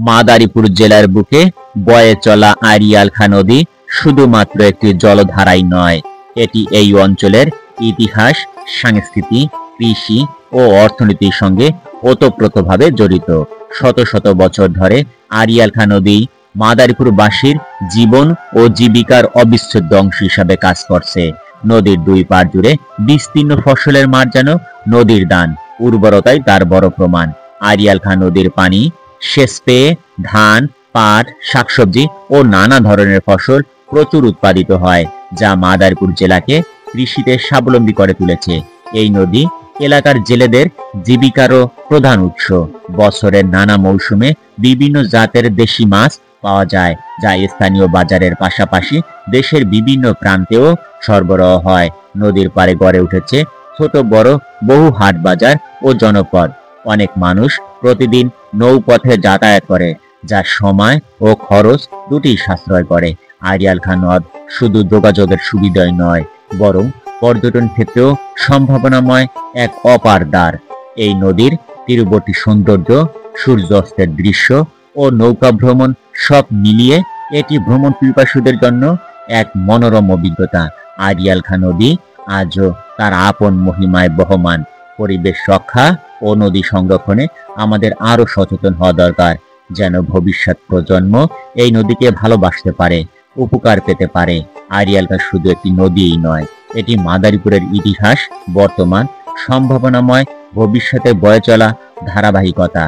মাদারীপুর জেলার বুকে বয়ে চলা আড়িয়াল খাঁ নদী শুধুমাত্র একটি জলধারাই নয়, এটি এই অঞ্চলের ইতিহাস, সংস্কৃতি, কৃষি ও অর্থনীতির সঙ্গে ওতপ্রোতভাবে জড়িত। শত শত বছর ধরে আড়িয়াল খাঁ নদী মাদারীপুরবাসীর জীবন ও জীবিকার অবিচ্ছেদ্য অংশ হিসাবে কাজ করছে। নদীর দুই পার জুড়ে বিস্তীর্ণ ফসলের মাঠ যেন নদীর দান, উর্বরতাই তার বড় প্রমাণ। আড়িয়াল খাঁ নদীর পানি সেচ পেয়ে ধান, পাট, শাকসবজি ও নানা ধরনের ফসল প্রচুর উৎপাদিত হয়, যা মাদারীপুর জেলাকে কৃষিতে স্বাবলম্বী করে তুলেছে। এই নদী এলাকার জেলেদের জীবিকারও প্রধান উৎস। বছরের নানা মৌসুমে বিভিন্ন জাতের দেশি মাছ পাওয়া যায়, যা স্থানীয় বাজারের পাশাপাশি দেশের বিভিন্ন প্রান্তেও সরবরাহ হয়। নদীর পাড়ে গড়ে উঠেছে ছোট বড় বহু হাট বাজার ও জনপদ। অনেক মানুষ প্রতিদিন নৌপথে যাতায়াত করে, যা সময় ও খরচ দুটি সাশ্রয় করে। আড়িয়াল খাঁ নদ শুধু যোগাযোগের সুবিধাই নয়, বরং পর্যটন ক্ষেত্রেও সম্ভাবনাময় এক অপার দ্বার। এই নদীর তীরবর্তী সৌন্দর্য, সূর্যাস্তের দৃশ্য ও নৌকা ভ্রমণ সব মিলিয়ে এটি ভ্রমণ পিপাসুদের জন্য এক মনোরম অভিজ্ঞতা। আড়িয়াল খাঁ নদী আজও তার আপন মহিমায় বহমান। পরিবেশ রক্ষা ও নদী সংরক্ষণে আমাদের আরো সচেতন হওয়া দরকার, যেন ভবিষ্যৎ প্রজন্ম এই নদীকে ভালোবাসতে পারে, উপকার পেতে পারে। আড়িয়াল খাঁ শুধু একটি নদীই নয়, এটি মাদারীপুরের ইতিহাস, বর্তমান, সম্ভাবনাময় ভবিষ্যতে বয়ে চলা ধারাবাহিকতা।